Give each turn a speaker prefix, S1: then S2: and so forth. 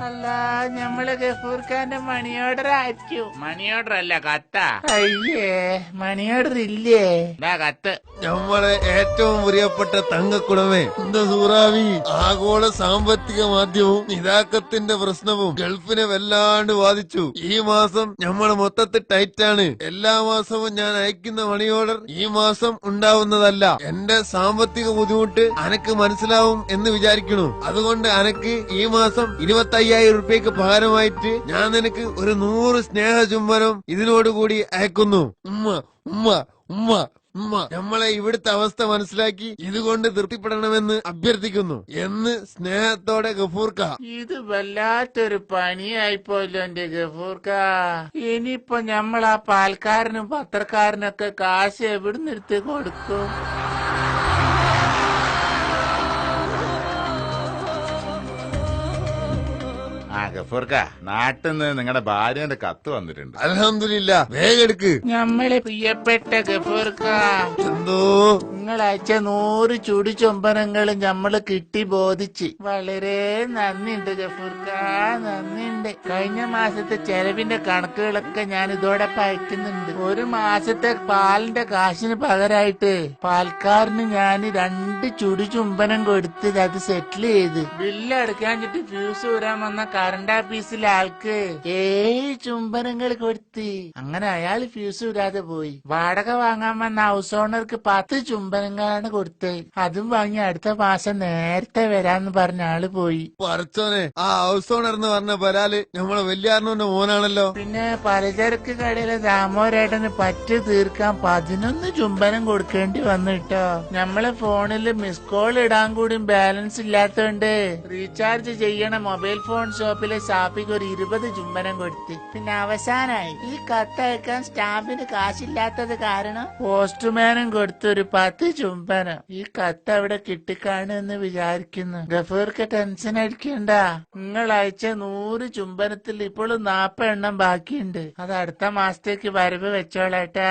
S1: അല്ല ഞമ്മള് ഗഫൂർഖാന്റെ money order ആയിരിക്കും.
S2: മണി ഓർഡർ അല്ല, കത്ത.
S1: അയ്യേ, മണി ഓർഡർ ഇല്ലേ?
S2: കത്ത്.
S3: നമ്മളെ ഏറ്റവും പ്രിയപ്പെട്ട തങ്കക്കുടമേ, എന്താ സൂറാവി, ആഗോള സാമ്പത്തിക മാധ്യമവും നിതാക്കത്തിന്റെ പ്രശ്നവും ഗൾഫിനെ വല്ലാണ്ട് ബാധിച്ചു. ഈ മാസം നമ്മള് മൊത്തത്തിൽ ടൈറ്റാണ്. എല്ലാ മാസവും ഞാൻ അയക്കുന്ന മണി ഓർഡർ ഈ മാസം ഉണ്ടാവുന്നതല്ല. എന്റെ സാമ്പത്തിക ബുദ്ധിമുട്ട് അനക്ക് മനസ്സിലാവും എന്ന് വിചാരിക്കണു. അതുകൊണ്ട് അനക്ക് ഈ മാസം 25,000 റുപ്യക്ക് പകരമായിട്ട് ഞാൻ നിനക്ക് ഒരു 100 സ്നേഹ ചുംബനം ഇതിനോടുകൂടി അയക്കുന്നു. ഉമ്മ ഉമ്മ ഉമ്മ ഉമ്മ. നമ്മളെ ഇവിടുത്തെ അവസ്ഥ മനസ്സിലാക്കി ഇതുകൊണ്ട് തൃപ്തിപ്പെടണമെന്ന് അഭ്യർത്ഥിക്കുന്നു എന്ന് സ്നേഹത്തോടെ ഗഫൂർക്ക.
S1: ഇത് വല്ലാത്തൊരു പണിയായിപ്പോയല്ലോ എന്റെ ഗഫൂർക്ക. ഇനിയിപ്പൊ നമ്മൾ ആ പാൽക്കാരനും പത്രക്കാരനൊക്കെ കാശ് എവിടുന്ന് എടുത്ത് കൊടുക്കും?
S2: ഗഫൂർക്ക, നാട്ടിൽ നിന്ന് നിങ്ങളുടെ ഭാര്യന്റെ കത്ത് വന്നിട്ടുണ്ട്.
S3: അൽഹംദുലില്ലാ, വേഗം എടുക്ക്.
S1: നമ്മളെ പ്രിയപ്പെട്ട ഗഫൂർക്ക,
S3: എന്തോ
S1: നിങ്ങളയച്ച 100 ചുടി ചുംബനങ്ങളും നമ്മള് കിട്ടി ബോധിച്ച് വളരെ നന്ദിയുണ്ട് ഗഫൂർക്ക, നന്ദിയുണ്ട്. കഴിഞ്ഞ മാസത്തെ ചെലവിന്റെ കണക്കുകളൊക്കെ ഞാൻ ഇതോടൊപ്പം അയക്കുന്നുണ്ട്. ഒരു മാസത്തെ പാലിന്റെ കാശിന് പകരമായിട്ട് പാൽക്കാരന് ഞാൻ 2 ചുടി ചുംബനം കൊടുത്ത് അത് സെറ്റിൽ ചെയ്ത് ബില്ല് അടക്കാഞ്ഞിട്ട് ഫ്യൂസ് ഊരാൻ വന്ന കറണ്ട് ഓഫീസിലെ ആൾക്ക് 7 ചുംബനങ്ങൾ കൊടുത്ത്. അങ്ങനെ അയാൾ ഫ്യൂസ് ഊരാതെ പോയി. വാടക വാങ്ങാൻ വന്ന ഹൗസ് ഓണർക്ക് 10 ചുംബനങ്ങളാണ് കൊടുത്തത്. അതും വാങ്ങി അടുത്ത മാസം നേരത്തെ വരാന്ന് പറഞ്ഞ ആള് പോയി.
S3: പറച്ചോനെ, ആ ഹൗസ് ഓണർ എന്ന് പറഞ്ഞ ബലാല് നമ്മളെ വല്യാറിന്റെ മോനാണല്ലോ.
S1: പിന്നെ പലചരക്ക് കടയിലെ ദാമോരേട്ടന് പറ്റ് തീർക്കാൻ 11 ചുംബനം കൊടുക്കേണ്ടി വന്നു കേട്ടോ. നമ്മളെ ഫോണില് മിസ് കോൾ ഇടാൻ കൂടി ബാലൻസ് ഇല്ലാത്തോണ്ട് റീചാർജ് ചെയ്യണ മൊബൈൽ ഫോൺ ഷോപ്പിലെ ഷാപ്പിക്ക് ഒരു 20 ചുംബനം കൊടുത്ത്. പിന്നെ അവസാനായി ഈ കത്തയക്കാൻ സ്റ്റാമ്പിന് കാശില്ലാത്തത് കാരണം പോസ്റ്റ്മാനും കൊടുത്തൊരു 10 ചുംബനം. ഈ കത്ത് അവിടെ കിട്ടിക്കാണെന്ന് വിചാരിക്കുന്നു. ഗഫൂർക്ക് ടെൻഷൻ അടിക്കണ്ട. നിങ്ങൾ അയച്ച 100 ചുംബനത്തിൽ ഇപ്പോഴും 40 എണ്ണം ബാക്കിയുണ്ട്. അത് അടുത്ത മാസത്തേക്ക് വരവ് വെച്ചോളാട്ടാ.